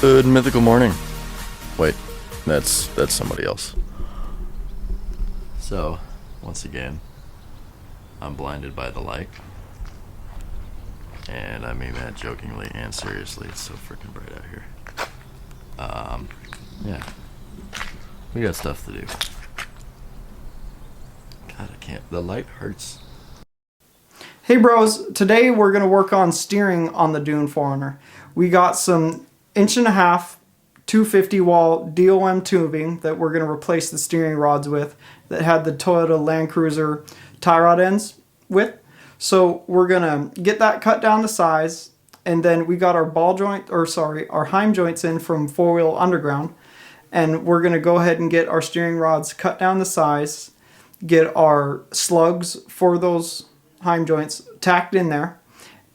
Good mythical morning. Wait, that's somebody else. So, once again, I'm blinded by the light. And I mean that jokingly and seriously. It's so freaking bright out here. Yeah. We got stuff to do. God, I can't. The light hurts. Hey bros, today we're going to work on steering on the Dune 4Runner. We got some 1.5 250 wall DOM tubing that we're going to replace the steering rods with that had the Toyota Land Cruiser tie rod ends with. So we're going to get that cut down to size, and then we got our our Heim joints in from 4WU Underground, and we're going to go ahead and get our steering rods cut down to size, get our slugs for those Heim joints tacked in there,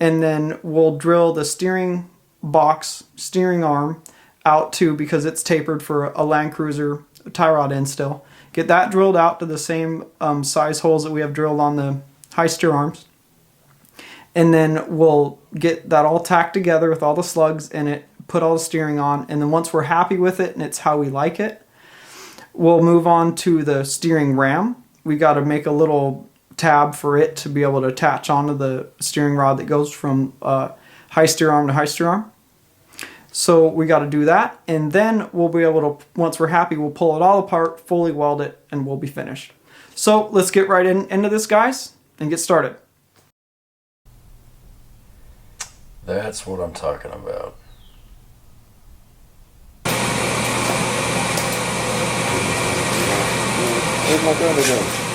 and then we'll drill the steering box, steering arm out too, because it's tapered for a Land Cruiser tie rod end still. Get that drilled out to the same size holes that we have drilled on the high steer arms. And then we'll get that all tacked together with all the slugs in it, put all the steering on, and then once we're happy with it and it's how we like it, we'll move on to the steering ram. We got to make a little tab for it to be able to attach onto the steering rod that goes from high steer arm to high steer arm. So we got to do that, and then we'll be able to, once we're happy, we'll pull it all apart, fully weld it, and we'll be finished. So let's get right into this, guys, and get started. That's what I'm talking about. Where's my brother go?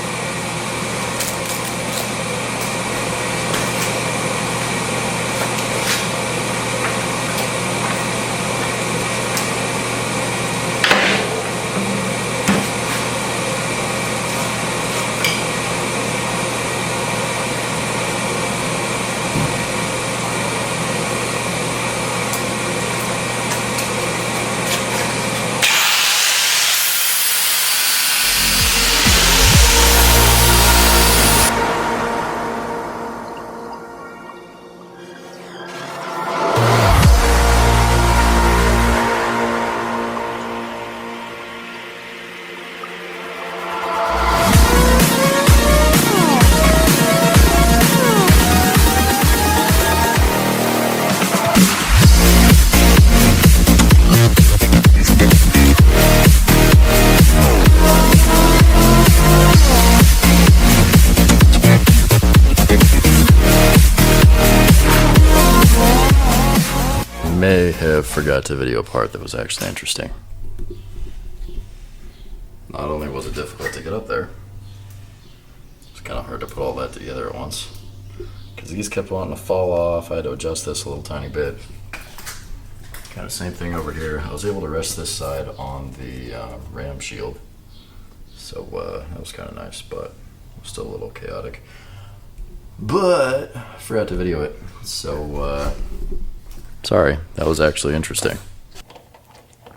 May have forgot to video a part that was actually interesting. Not only was it difficult to get up there, it's kind of hard to put all that together at once, because these kept wanting to fall off. I had to adjust this a little tiny bit. Kind of same thing over here. I was able to rest this side on the ram shield, so that was kind of nice, but it was still a little chaotic. But I forgot to video it, so sorry, that was actually interesting.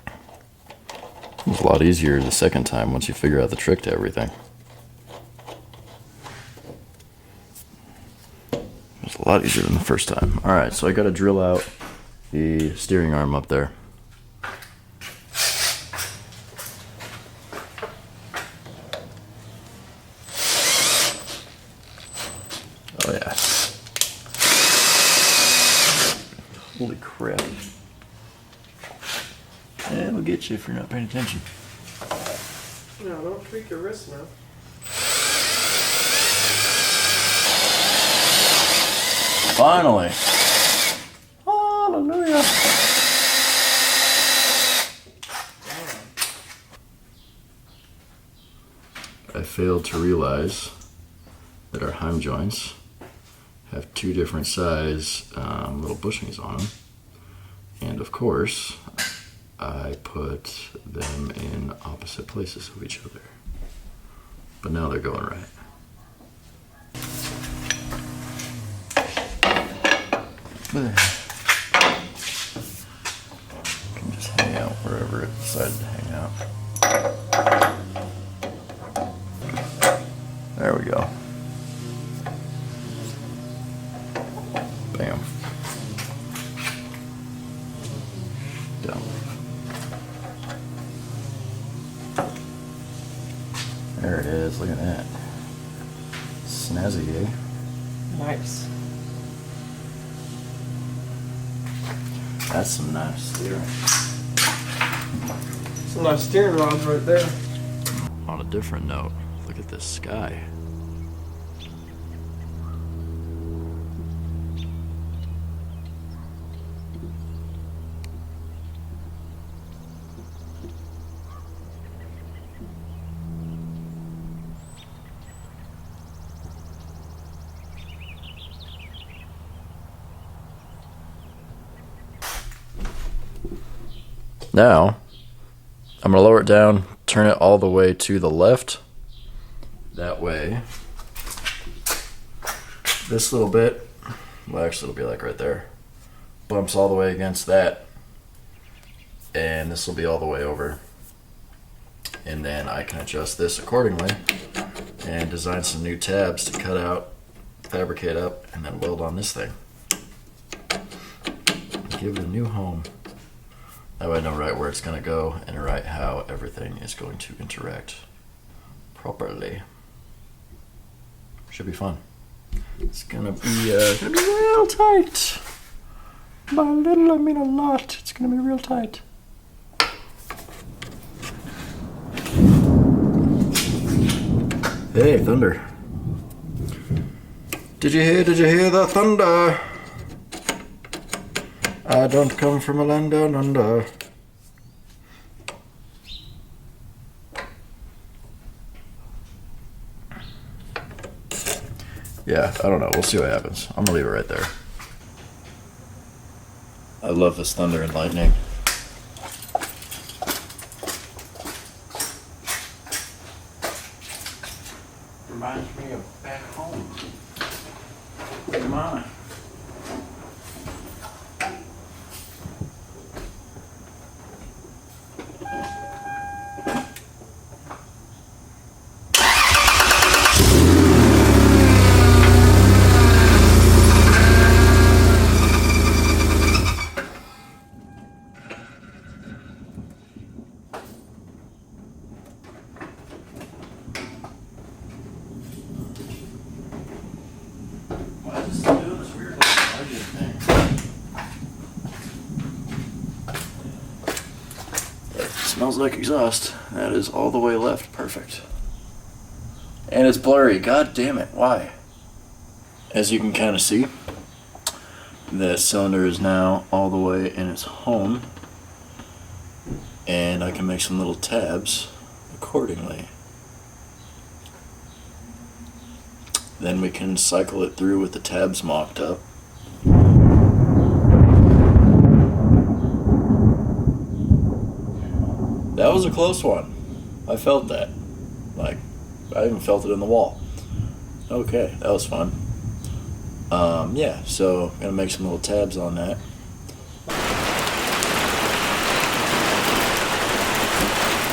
It was a lot easier the second time once you figure out the trick to everything. It was a lot easier than the first time. Alright, so I gotta drill out the steering arm up there. Oh yeah. Holy crap. It'll get you if you're not paying attention. No, don't tweak your wrist now. Finally. Hallelujah. I failed to realize that our Heim joints have two different size little bushings on them, and of course I put them in opposite places of each other, but now they're going right. But can just hang out wherever it decided to hang out. There we go. Bam. Done. There it is, look at that. Snazzy, eh? Nice. That's some nice steering. Some nice steering rods right there. On a different note, look at this sky. Now, I'm going to lower it down, turn it all the way to the left. That way, this little bit, well actually it'll be like right there, bumps all the way against that. And this will be all the way over. And then I can adjust this accordingly and design some new tabs to cut out, fabricate up, and then weld on this thing. Give it a new home. That way I know right where it's going to go and right how everything is going to interact properly. Should be fun. It's going to be real tight. By little I mean a lot. It's going to be real tight. Hey, thunder. Did you hear the thunder? I don't come from a land down under. Yeah, I don't know. We'll see what happens. I'm gonna leave it right there. I love this thunder and lightning. Reminds me of back home. Come on. Smells like exhaust. That is all the way left. Perfect. And it's blurry. God damn it. Why? As you can kind of see, the cylinder is now all the way in its home. And I can make some little tabs accordingly. Then we can cycle it through with the tabs mocked up. That was a close one. I felt that. Like, I even felt it in the wall. Okay, that was fun. Yeah, so I'm gonna make some little tabs on that.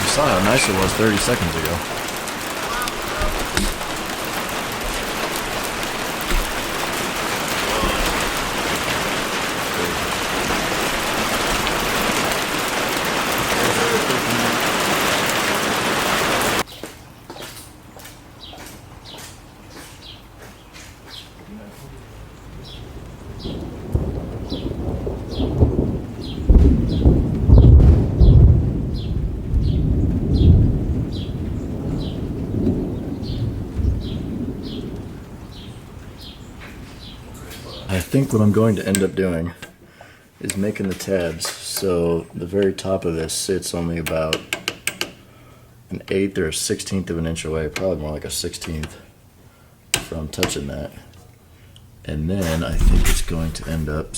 You saw how nice it was 30 seconds ago. I think what I'm going to end up doing is making the tabs so the very top of this sits only about an 1/8 or a 1/16 of an inch away, probably more like a 1/16 from touching that. And then I think it's going to end up,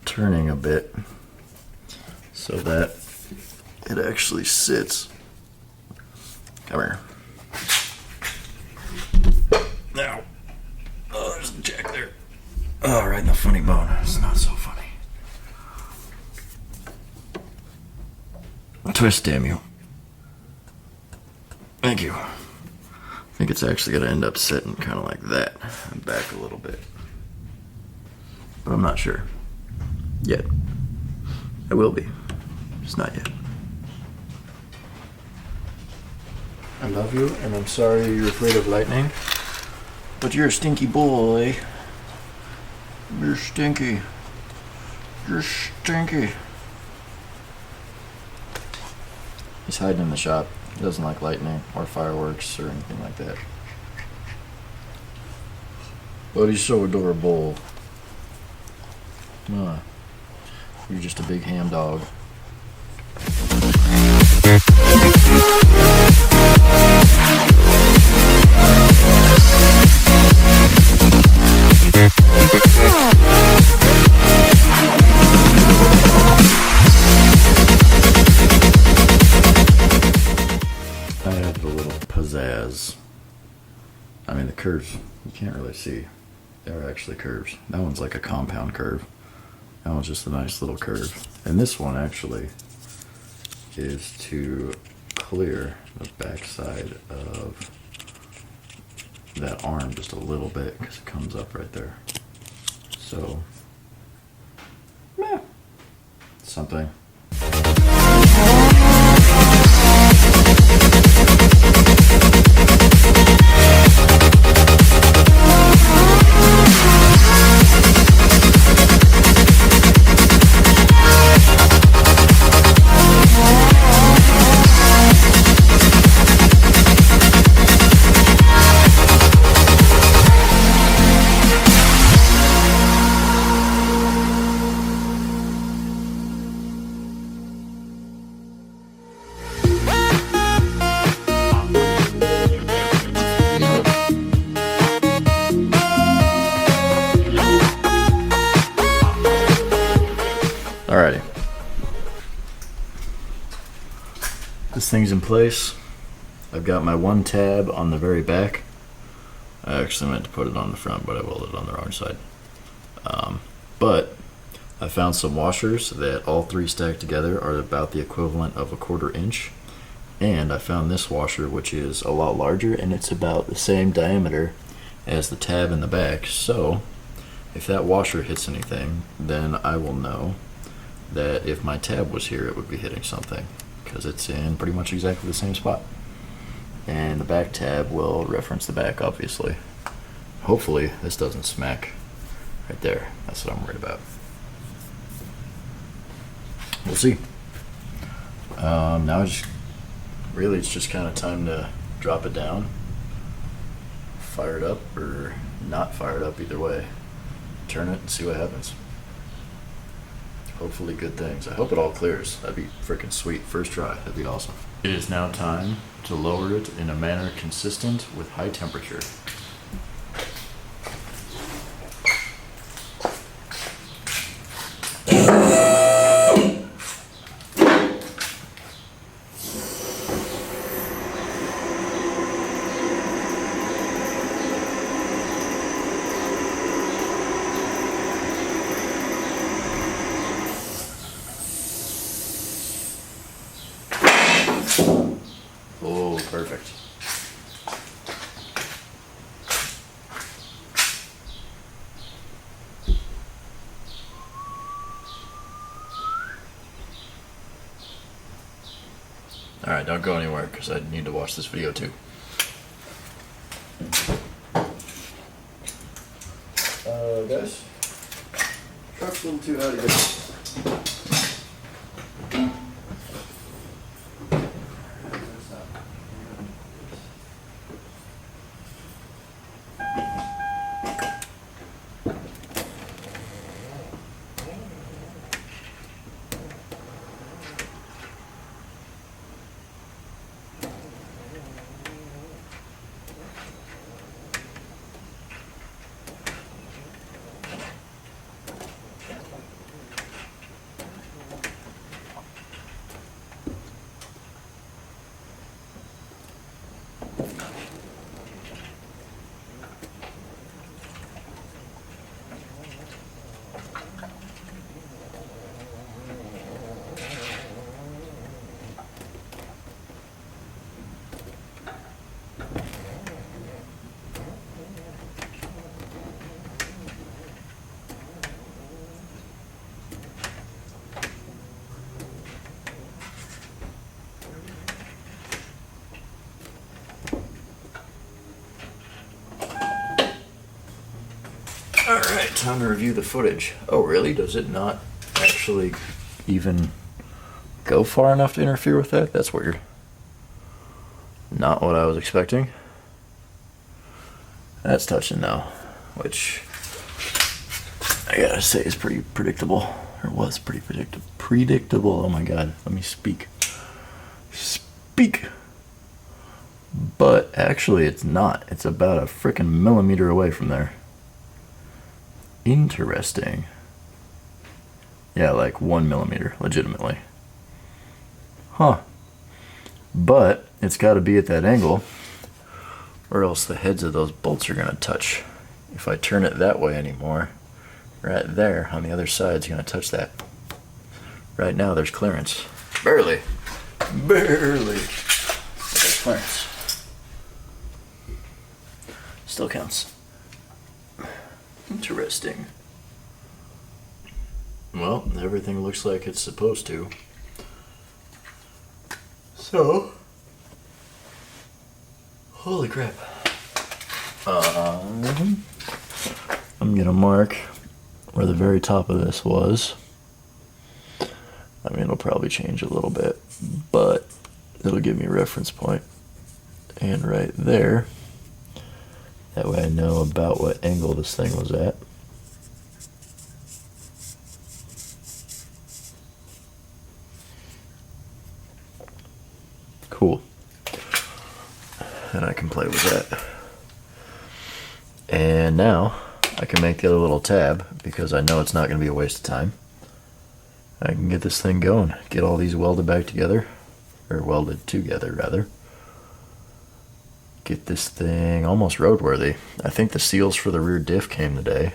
turning a bit so that it actually sits. Come here. Now. Oh, there's the jack there. Oh, right in the funny bone. It's not so funny. Twist, damn you. Thank you. I think it's actually going to end up sitting kind of like that and back a little bit. But I'm not sure. Yet. It will be. Just not yet. I love you, and I'm sorry you're afraid of lightning. But you're a stinky boy. You're stinky. You're stinky. He's hiding in the shop. He doesn't like lightning or fireworks or anything like that. But he's so adorable. You're just a big ham dog. I have the little pizzazz. I mean, the curves, you can't really see. They're actually curves. That one's like a compound curve. That one's just a nice little curve. And this one actually is to clear the backside of that arm just a little bit because it comes up right there. So, yeah, something. Alrighty. This thing's in place. I've got my one tab on the very back. I actually meant to put it on the front, but I welded it on the wrong side. But I found some washers that all three stacked together are about the equivalent of 1/4 inch. And I found this washer, which is a lot larger, and it's about the same diameter as the tab in the back. So if that washer hits anything, then I will know that if my tab was here, it would be hitting something, because it's in pretty much exactly the same spot. And the back tab will reference the back, obviously. Hopefully this doesn't smack right there. That's what I'm worried about. We'll see. Now it's just kind of time to drop it down, fire it up, or not fire it up, either way. Turn it and see what happens. Hopefully good things. I hope it all clears. That'd be freaking sweet. First try. That'd be awesome. It is now time to lower it in a manner consistent with high temperature. Oh, perfect. Alright, don't go anywhere because I need to watch this video too. Guys, truck's a little too out of here. time to review the footage. Oh, really? Does it not actually even go far enough to interfere with that? That's weird. Not what I was expecting. That's touching now, which I gotta say is pretty predictable, or was pretty predictable. Oh my god, let me speak. But actually it's not. It's about a freaking millimeter away from there. Interesting. Yeah, like 1 millimeter, legitimately. Huh. But it's got to be at that angle, or else the heads of those bolts are going to touch. If I turn it that way anymore, right there on the other side's going to touch that. Right now there's clearance. Barely. Barely. But there's clearance. Still counts. Interesting. Well, everything looks like it's supposed to. So, holy crap. I'm gonna mark where the very top of this was. I mean, it'll probably change a little bit, but it'll give me a reference point. And right there, that way I know about what angle this thing was at. Cool. And I can play with that. And now I can make the other little tab, because I know it's not going to be a waste of time. I can get this thing going, get all these welded back together, or welded together rather. Get this thing almost roadworthy. I think the seals for the rear diff came today.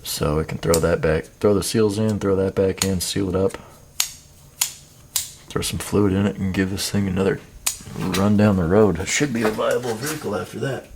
So I can throw that back, throw the seals in, throw that back in, seal it up. Throw some fluid in it and give this thing another run down the road. It should be a viable vehicle after that.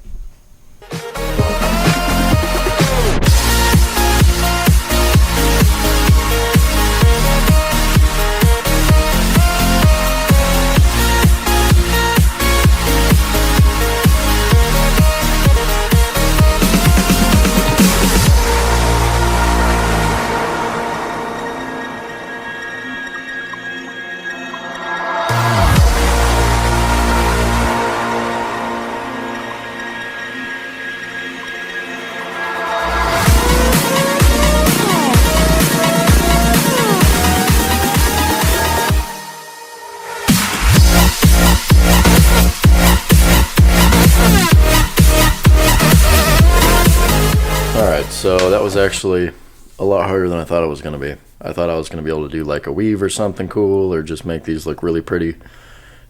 So that was actually a lot harder than I thought it was going to be. I thought I was going to be able to do like a weave or something cool, or just make these look really pretty,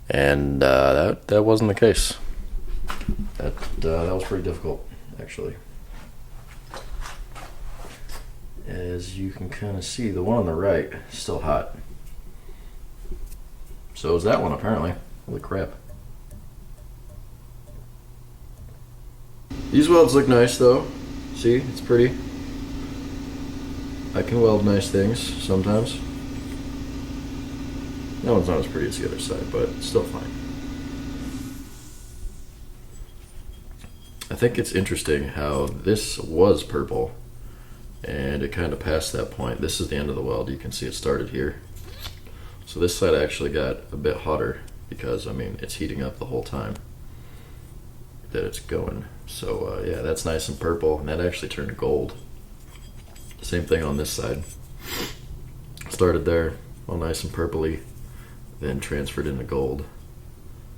and that wasn't the case. That was pretty difficult, actually. As you can kind of see, the one on the right is still hot. So is that one, apparently. Holy crap. These welds look nice though. See, it's pretty. I can weld nice things sometimes. That one's not as pretty as the other side, but still fine. I think it's interesting how this was purple and it kind of passed that point. This is the end of the weld. You can see it started here. So this side actually got a bit hotter because, I mean, it's heating up the whole time that it's going. So yeah, that's nice and purple, and that actually turned gold. Same thing on this side. Started there, all nice and purpley, then transferred into gold.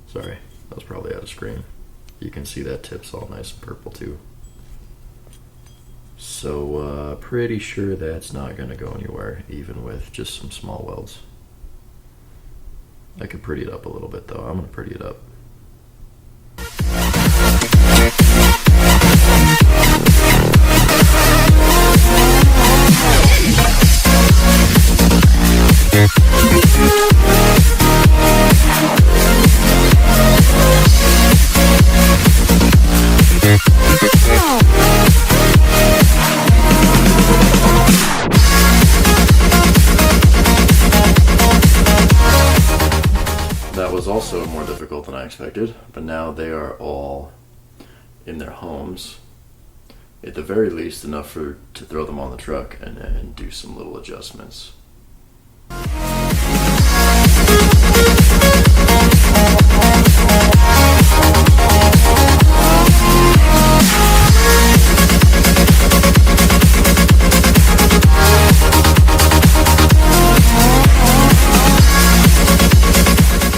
Sorry, that was probably out of screen. You can see that tip's all nice and purple too. So pretty sure that's not gonna go anywhere, even with just some small welds. I could pretty it up a little bit though. I'm gonna pretty it up. That was also more difficult than I expected, but now they are all in their homes. at the very least enough to throw them on the truck and then do some little adjustments.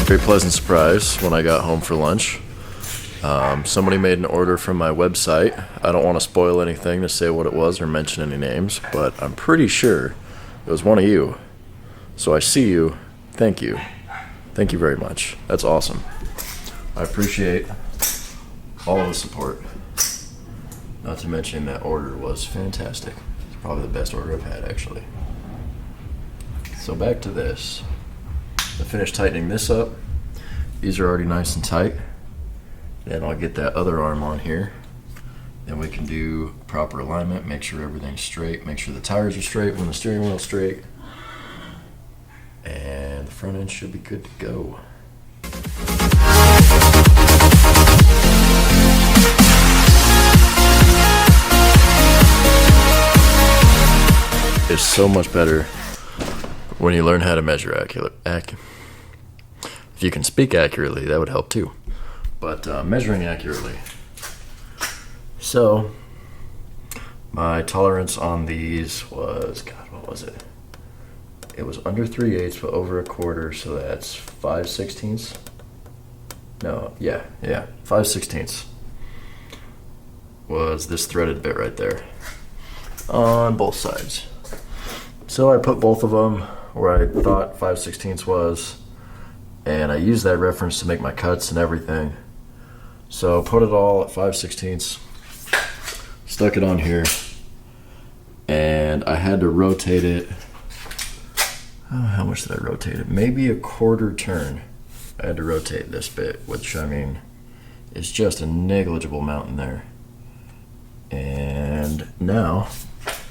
Very pleasant surprise when I got home for lunch. Somebody made an order from my website. I don't want to spoil anything to say what it was or mention any names, but I'm pretty sure it was one of you. So I see you. Thank you. Thank you very much. That's awesome. I appreciate all of the support. Not to mention that order was fantastic. It's probably the best order I've had, actually. So back to this. I finished tightening this up. These are already nice and tight. Then I'll get that other arm on here. Then we can do proper alignment, make sure everything's straight, make sure the tires are straight when the steering wheel's straight. And the front end should be good to go. It's so much better when you learn how to measure accurately. If you can speak accurately, that would help too. But measuring accurately. So my tolerance on these was, God, what was it? It was under 3/8, but over 1/4, so that's 5/16. No, yeah, 5/16 was this threaded bit right there on both sides. So I put both of them where I thought 5/16 was, and I used that reference to make my cuts and everything. So put it all at 5/16, stuck it on here, and I had to rotate it. How much did I rotate it? Maybe a 1/4 turn. I had to rotate this bit, which, I mean, is just a negligible amount in there. And now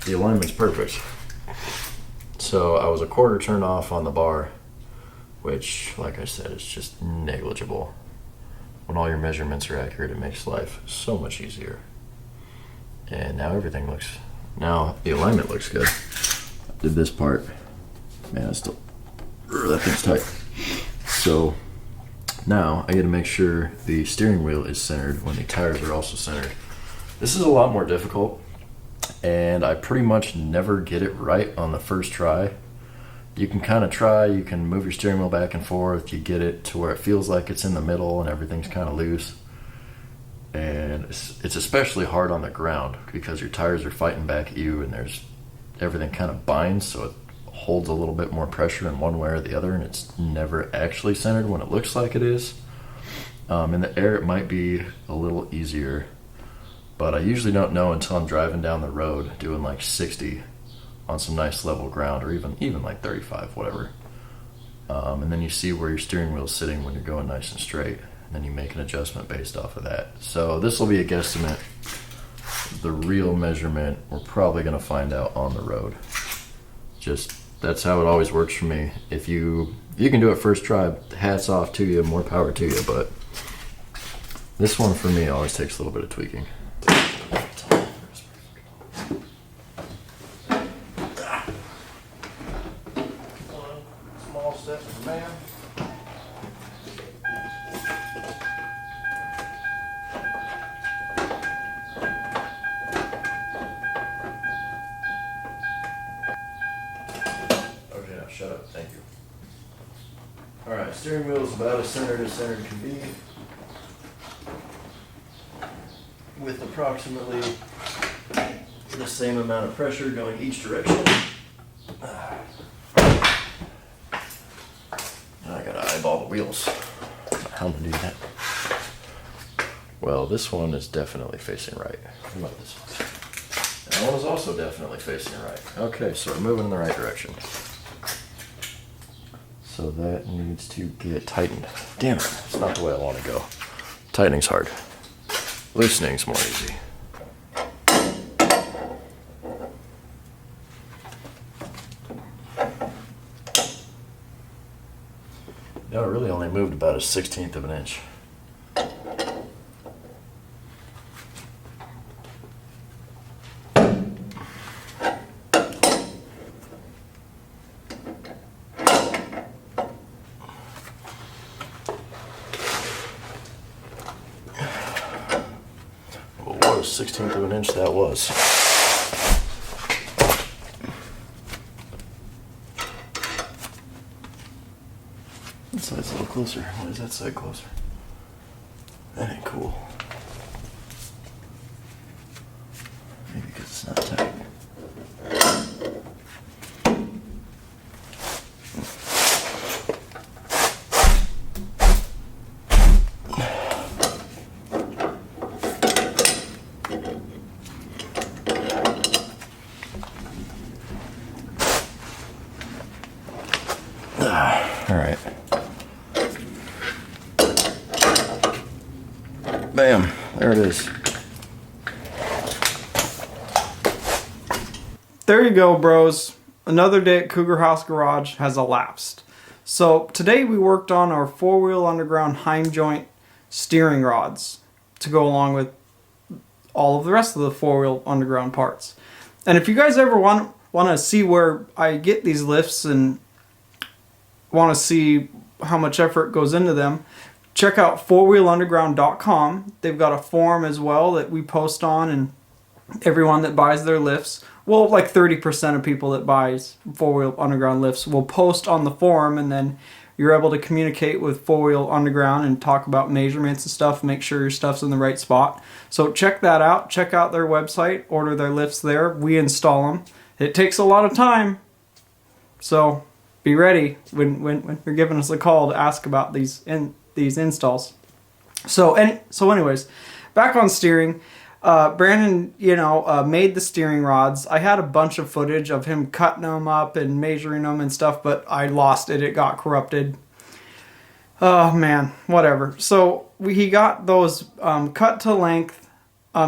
the alignment's perfect. So I was a 1/4 turn off on the bar, which, like I said, is just negligible. When all your measurements are accurate, it makes life so much easier. And now now the alignment looks good. Did this part. Man, it's still, that thing's tight. So now I get to make sure the steering wheel is centered when the tires are also centered. This is a lot more difficult, and I pretty much never get it right on the first try. You can kind of try, you can move your steering wheel back and forth, you get it to where it feels like it's in the middle and everything's kind of loose. And it's especially hard on the ground because your tires are fighting back at you, and everything kind of binds, so it holds a little bit more pressure in one way or the other, and it's never actually centered when it looks like it is. In the air it might be a little easier, but I usually don't know until I'm driving down the road doing like 60 on some nice level ground, or even like 35, whatever. And then you see where your steering wheel is sitting when you're going nice and straight, and then you make an adjustment based off of that. So this will be a guesstimate. The real measurement we're probably going to find out on the road. Just that's how it always works for me. If you can do it first try, hats off to you, more power to you, but this one for me always takes a little bit of tweaking. Small steps for man. Okay, now shut up. Thank you. All right, steering wheel is about as centered can be, with approximately the same amount of pressure going each direction. Now I gotta eyeball the wheels. How to do that? Well, this one is definitely facing right. How about this one? That one is also definitely facing right. Okay, so we're moving in the right direction. So that needs to get tightened. Damn it, it's not the way I want to go. Tightening's hard. Loosening's more easy. No, it really only moved about a 1/16 of an inch. 1/16 of an inch that was. That side's a little closer. Why is that side closer? That ain't cool. Maybe because it's not tight. All right. Bam, there it is. There you go, bros. Another day at Cougar House Garage has elapsed. So today we worked on our 4-wheel underground Heim joint steering rods to go along with all of the rest of the 4-wheel underground parts. And if you guys ever want to see where I get these lifts and want to see how much effort goes into them, check out 4wheelunderground.com. They've got a forum as well that we post on, and everyone that buys their lifts, well, like 30% of people that buys 4-wheel underground lifts will post on the forum, and then you're able to communicate with 4-wheel underground and talk about measurements and stuff, make sure your stuff's in the right spot. So check that out. Check out their website, order their lifts there. We install them. It takes a lot of time, so be ready when you're giving us a call to ask about these installs. So anyways, back on steering. Brandon, made the steering rods. I had a bunch of footage of him cutting them up and measuring them and stuff, but I lost it. It got corrupted. Oh man, whatever. So he got those cut to length.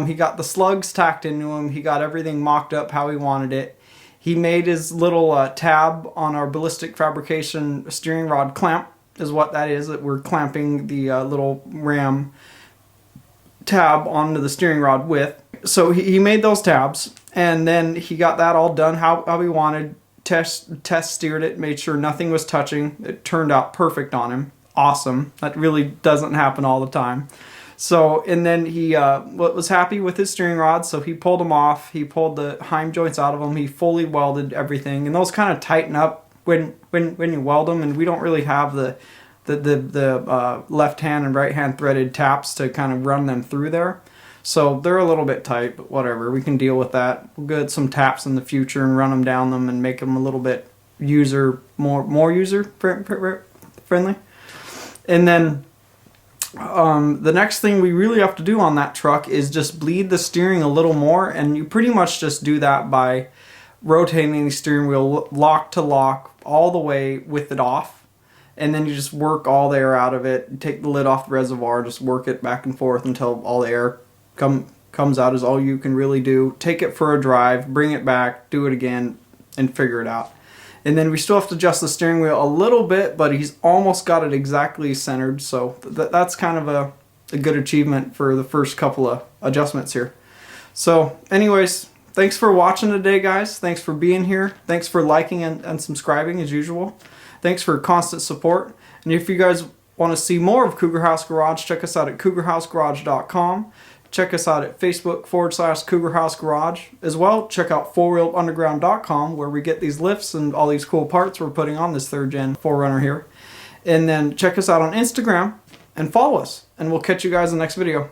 He got the slugs tacked into them. He got everything mocked up how he wanted it. He made his little tab on our ballistic fabrication steering rod clamp, is what that is, that we're clamping the little ram tab onto the steering rod with. So he made those tabs, and then he got that all done how he wanted. Test steered it, made sure nothing was touching. It turned out perfect on him. Awesome. That really doesn't happen all the time. So, and then he was happy with his steering rods, so he pulled them off. He pulled the Heim joints out of them. He fully welded everything, and those kind of tighten up when you weld them. And we don't really have the left hand and right hand threaded taps to kind of run them through there, so they're a little bit tight. But whatever, we can deal with that. We'll get some taps in the future and run them down them and make them a little bit more user friendly. And then the next thing we really have to do on that truck is just bleed the steering a little more, and you pretty much just do that by rotating the steering wheel lock to lock all the way with it off, and then you just work all the air out of it. Take the lid off the reservoir, just work it back and forth until all the air comes out is all you can really do. Take it for a drive, bring it back, do it again, and figure it out. And then we still have to adjust the steering wheel a little bit, but he's almost got it exactly centered, so that's kind of a good achievement for the first couple of adjustments here. So anyways, thanks for watching today, guys. Thanks for being here. Thanks for liking and subscribing as usual. Thanks for constant support. And if you guys want to see more of Cougar House Garage, check us out at cougarhousegarage.com. Check us out at Facebook/Cougar House Garage. As well, check out 4wheelunderground.com, where we get these lifts and all these cool parts we're putting on this 3rd gen 4Runner here. And then check us out on Instagram and follow us. And we'll catch you guys in the next video.